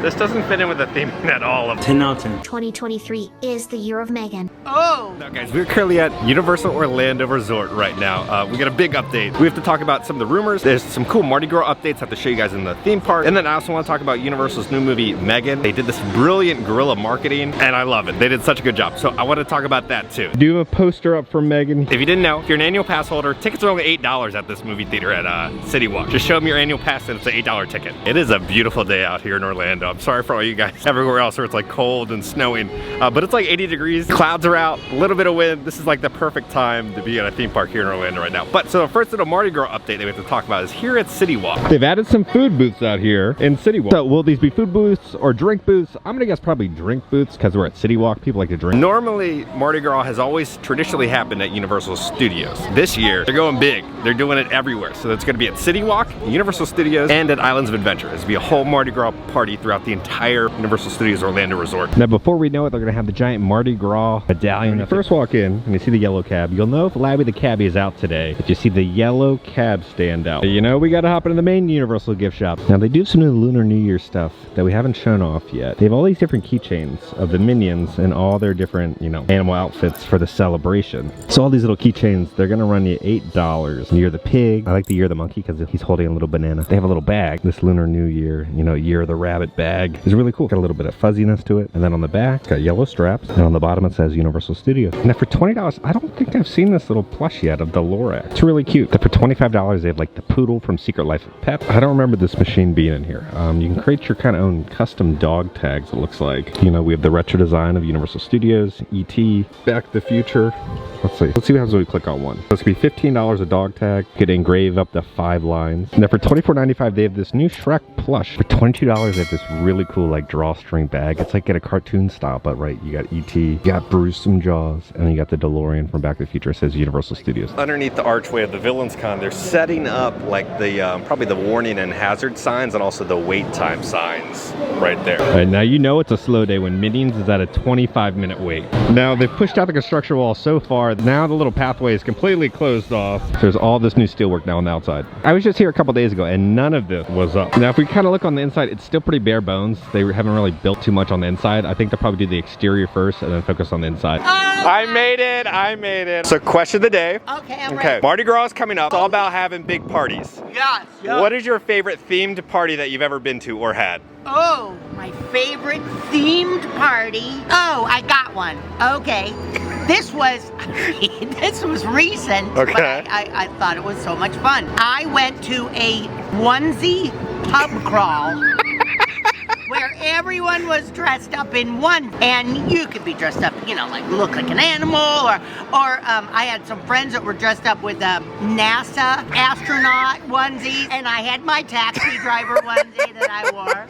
This doesn't fit in with the theme at all. 10 out of 10. 2023 is the year of Megan. Oh! Now guys, we're currently at Universal Orlando Resort right now. We got a big update. We have to talk about some of the rumors. There's some cool Mardi Gras updates I have to show you guys in the theme park. And then I also want to talk about Universal's new movie, Megan. They did this brilliant guerrilla marketing and I love it. They did such a good job. So I want to talk about that too. Do you have a poster up for Megan? If you didn't know, if you're an annual pass holder, tickets are only $8 at this movie theater at City Walk. Just show them your annual pass and it's an $8 ticket. It is a beautiful day out here in Orlando. I'm sorry for all you guys everywhere else where it's like cold and snowing, but it's like 80 degrees, clouds are out, a little bit of wind. This is like the perfect time to be at a theme park here in Orlando right now. But so the first little Mardi Gras update that we have to talk about is here at City Walk. They've added some food booths out here in City Walk. So will these be food booths or drink booths? I'm gonna guess probably drink booths because we're at City Walk. People like to drink. Normally, Mardi Gras has always traditionally happened at Universal Studios. This year, they're going big. They're doing it everywhere. So it's gonna be at City Walk, Universal Studios, and at Islands of Adventure. It's gonna be a whole Mardi Gras party throughout the entire Universal Studios Orlando Resort. Now before we know it, they're gonna have the giant Mardi Gras medallion. When you first walk in and you see the yellow cab, you'll know if Labby the cabbie is out today if you see the yellow cab stand out. You know we gotta hop into the main Universal gift shop. Now they do some new Lunar New Year stuff that we haven't shown off yet. They have all these different keychains of the Minions and all their different, you know, animal outfits for the celebration. So all these little keychains, they're gonna run you $8. Year of the pig. I like the Year of the monkey because he's holding a little banana. They have a little bag. This Lunar New Year, you know, Year of the rabbit bag is really cool. Got a little bit of fuzziness to it. And then on the back, it's got yellow straps. And on the bottom it says Universal Studios. Now for $20, I don't think I've seen this little plush yet of the Lorax. It's really cute. But for $25, they have like the poodle from Secret Life of Pets. I don't remember this machine being in here. You can create your kind of own custom dog tags, it looks like. You know, we have the retro design of Universal Studios, E.T., Back to the Future. Let's see. Let's see what happens when we click on one. So it's gonna be $15 a dog tag. You could engrave up to 5 lines. And then for $24.95, they have this new Shrek plush. For $22, they have this really cool like drawstring bag. It's like in a cartoon style, but right, you got E.T., you got Bruce from Jaws, and then you got the DeLorean from Back to the Future. It says Universal Studios. Underneath the archway of the Villains Con, they're setting up like the probably the warning and hazard signs and also the wait time signs right there. All right, now you know it's a slow day when Minions is at a 25-minute wait. Now they've pushed out the construction wall so far. Now the little pathway is completely closed off. There's all this new steel work now on the outside. I was just here a couple days ago and none of this was up. Now if we kind of look on the inside, it's still pretty bare bones. They haven't really built too much on the inside. I think they'll probably do the exterior first and then focus on the inside. I made it, I made it. So question of the day. Okay, I'm ready. Mardi Gras is coming up. It's all about having big parties. Yes. What is your favorite themed party that you've ever been to or had? Oh, my favorite themed party. Oh, I got one. Okay. This was recent, okay. But I thought it was so much fun. I went to a onesie pub crawl where everyone was dressed up in one, and you could be dressed up, you know, like look like an animal, or I had some friends that were dressed up with a NASA astronaut onesie, and I had my taxi driver onesie that I wore.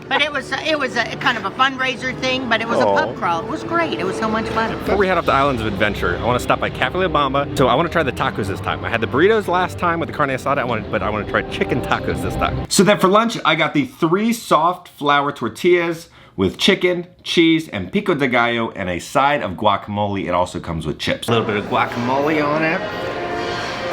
But it was a kind of a fundraiser thing, but it was a pub crawl. It was great. It was so much fun. Before we head off to Islands of Adventure, I want to stop by Cafe La Bamba. So I want to try the tacos this time. I had the burritos last time with the carne asada, but I want to try chicken tacos this time. So then for lunch, I got the 3 soft flour tortillas with chicken, cheese, and pico de gallo, and a side of guacamole. It also comes with chips. A little bit of guacamole on it.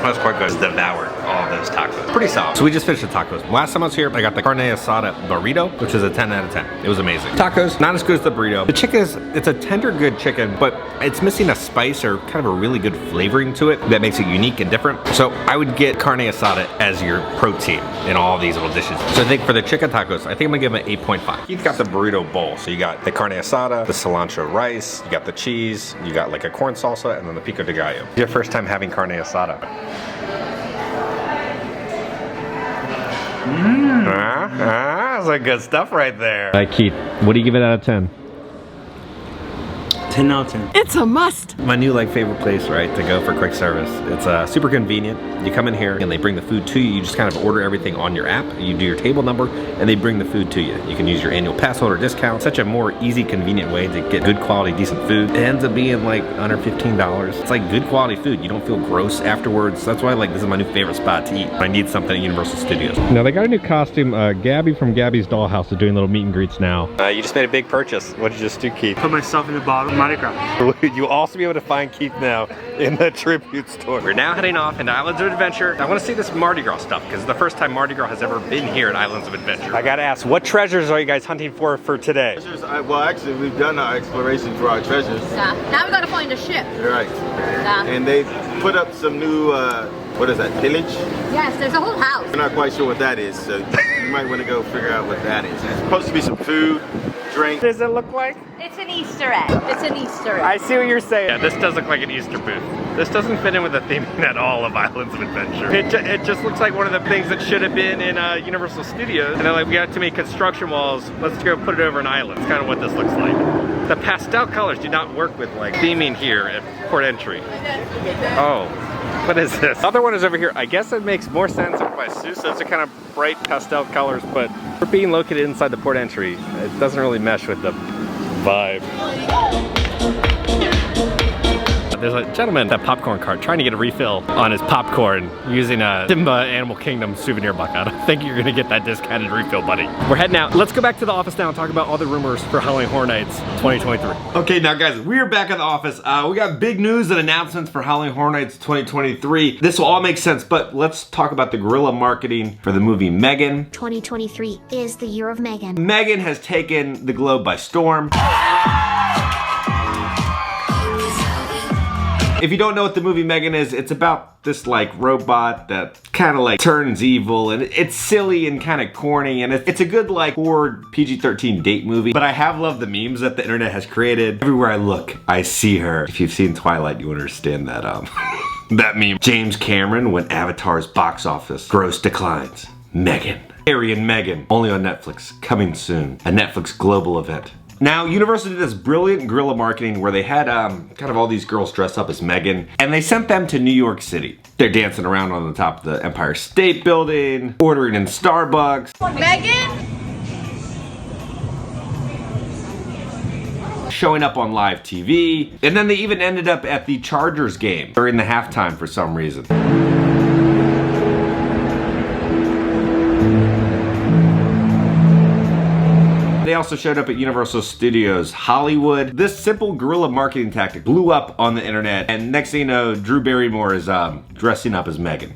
That's quite good. Just devoured all those tacos. Pretty solid. So we just finished the tacos. Last time I was here, I got the carne asada burrito, which is a 10 out of 10. It was amazing. Tacos, not as good as the burrito. The chicken it's a tender, good chicken, but it's missing a spice or kind of a really good flavoring to it that makes it unique and different. So I would get carne asada as your protein in all these little dishes. So I think for the chicken tacos, I think I'm gonna give them an 8.5. You've got the burrito bowl. So you got the carne asada, the cilantro rice, you got the cheese, you got like a corn salsa, and then the pico de gallo. It's your first time having carne asada. That's like good stuff right there. All right, Keith, what do you give it out of 10? 10 out of 10. It's a must. My new favorite place, right, to go for quick service. It's super convenient. You come in here and they bring the food to you. You just kind of order everything on your app. You do your table number and they bring the food to you. You can use your annual pass holder discount. Such a more easy, convenient way to get good quality, decent food. It ends up being like under $15. It's like good quality food. You don't feel gross afterwards. That's why this is my new favorite spot to eat. I need something at Universal Studios. Now they got a new costume. Gabby from Gabby's Dollhouse is doing little meet and greets now. You just made a big purchase. What did you just do, Keith? Put myself in the bottom. Mardi Gras. You'll also be able to find Keith now in the tribute store. We're now heading off into Islands of Adventure. I want to see this Mardi Gras stuff because it's the first time Mardi Gras has ever been here at Islands of Adventure. I gotta ask, what treasures are you guys hunting for today? Treasures, well, actually, we've done our exploration for our treasures. Yeah. Now we gotta find a ship. Right. Yeah. And they put up some new, what is that, pillage? Yes, there's a whole house. We're not quite sure what that is, so you might want to go figure out what that is. It's supposed to be some food, drink. What does it look like? It's an Easter egg. It's an Easter egg. I see what you're saying. Yeah, this does look like an Easter booth. This doesn't fit in with the theming at all of Islands of Adventure. It just looks like one of the things that should have been in Universal Studios. And they're like, we got too many construction walls. Let's go put it over an island. It's kind of what this looks like. The pastel colors do not work with like theming here at Port Entry. Oh. What is this? The other one is over here. I guess it makes more sense over by Seuss. Those are kind of bright pastel colors, but for being located inside the port entry, it doesn't really mesh with the vibe. There's a gentleman at that popcorn cart trying to get a refill on his popcorn using a Simba Animal Kingdom souvenir bucket. I don't think you're gonna get that discounted refill, buddy. We're heading out. Let's go back to the office now and talk about all the rumors for Halloween Horror Nights 2023. Okay, now guys, we're back at the office. We got big news and announcements for Halloween Horror Nights 2023. This will all make sense, but let's talk about the guerrilla marketing for the movie Megan. 2023 is the year of Megan. Megan has taken the globe by storm. If you don't know what the movie Megan is, it's about this like robot that kind of like turns evil, and it's silly and kind of corny, and it's a good like horror PG-13 date movie. But I have loved the memes that the internet has created. Everywhere I look, I see her. If you've seen Twilight, you understand that that meme. James Cameron when Avatar's box office gross declines. Megan. Harry and Meghan, only on Netflix, coming soon. A Netflix global event. Now, Universal did this brilliant guerrilla marketing where they had kind of all these girls dressed up as Megan, and they sent them to New York City. They're dancing around on the top of the Empire State Building, ordering in Starbucks. Megan? Showing up on live TV, and then they even ended up at the Chargers game during the halftime for some reason. They also showed up at Universal Studios Hollywood. This simple guerrilla marketing tactic blew up on the internet, and next thing you know, Drew Barrymore is dressing up as Megan.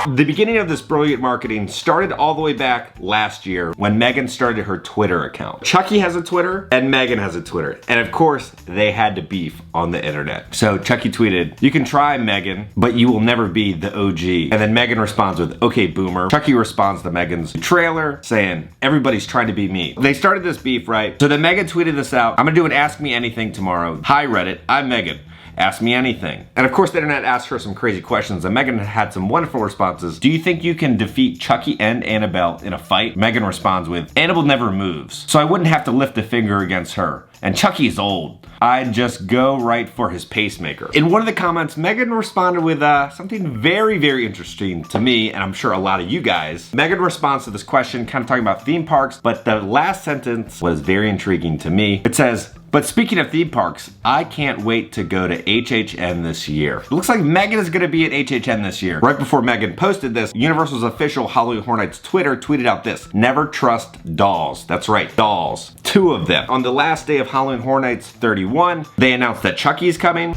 The beginning of this brilliant marketing started all the way back last year when Megan started her Twitter account. Chucky has a Twitter and Megan has a Twitter. And of course, they had to beef on the internet. So Chucky tweeted, "You can try Megan, but you will never be the OG." And then Megan responds with, "Okay, boomer." Chucky responds to Megan's trailer saying, "Everybody's trying to be me." They started this beef, right? So then Megan tweeted this out, "I'm gonna do an Ask Me Anything tomorrow. Hi Reddit, I'm Megan. Ask me anything." And of course the internet asked her some crazy questions, and Megan had some wonderful responses. "Do you think you can defeat Chucky and Annabelle in a fight?" Megan responds with, "Annabelle never moves, so I wouldn't have to lift a finger against her. And Chucky is old. I'd just go right for his pacemaker." In one of the comments, Megan responded with something very, very interesting to me, and I'm sure a lot of you guys. Megan responds to this question, kind of talking about theme parks, but the last sentence was very intriguing to me. It says, "But speaking of theme parks, I can't wait to go to HHN this year." It looks like Megan is gonna be at HHN this year. Right before Megan posted this, Universal's official Halloween Horror Nights Twitter tweeted out this: "Never trust dolls." That's right, dolls. 2 of them. On the last day of Halloween Horror Nights 31, they announced that Chucky's coming.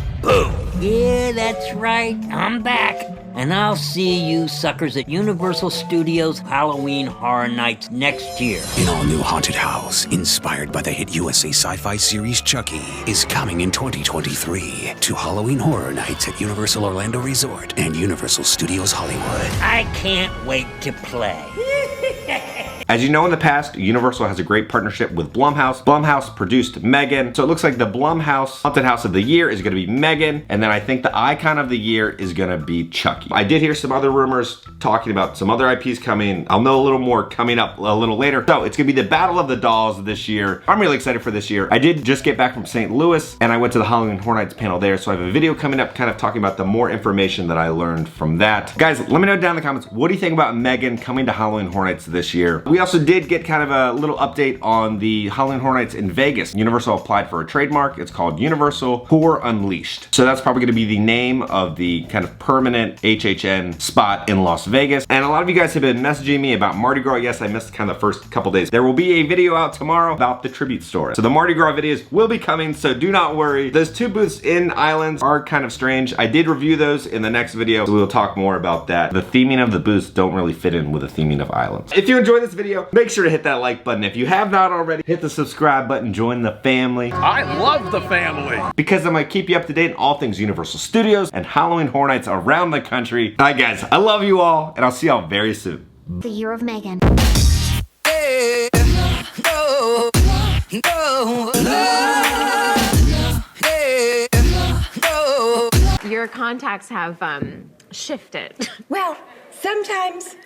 Yeah, that's right. I'm back. And I'll see you suckers at Universal Studios Halloween Horror Nights next year. An all-new haunted house, inspired by the hit USA sci-fi series Chucky, is coming in 2023 to Halloween Horror Nights at Universal Orlando Resort and Universal Studios Hollywood. I can't wait to play. As you know, in the past, Universal has a great partnership with Blumhouse. Blumhouse produced Megan, so it looks like the Blumhouse Haunted House of the Year is gonna be Megan, and then I think the Icon of the Year is gonna be Chucky. I did hear some other rumors talking about some other IPs coming. I'll know a little more coming up a little later. So it's gonna be the Battle of the Dolls this year. I'm really excited for this year. I did just get back from St. Louis, and I went to the Halloween Horror Nights panel there, so I have a video coming up kind of talking about the more information that I learned from that. Guys, let me know down in the comments, what do you think about Megan coming to Halloween Horror Nights this year? We also did get kind of a little update on the Halloween Horror Nights in Vegas. Universal applied for a trademark. It's called Universal Horror Unleashed. So that's probably gonna be the name of the kind of permanent HHN spot in Las Vegas. And a lot of you guys have been messaging me about Mardi Gras. Yes, I missed kind of the first couple days. There will be a video out tomorrow about the tribute store. So the Mardi Gras videos will be coming, so do not worry. Those two booths in Islands are kind of strange. I did review those in the next video, so we'll talk more about that. The theming of the booths don't really fit in with the theming of Islands. If you enjoyed this video, make sure to hit that like button. If you have not already, hit the subscribe button, join the family. I love the family. Because I'm gonna keep you up to date on all things Universal Studios and Halloween Horror Nights around the country. All right guys, I love you all, and I'll see y'all very soon. The Year of Megan. Your contacts have shifted. Well, sometimes.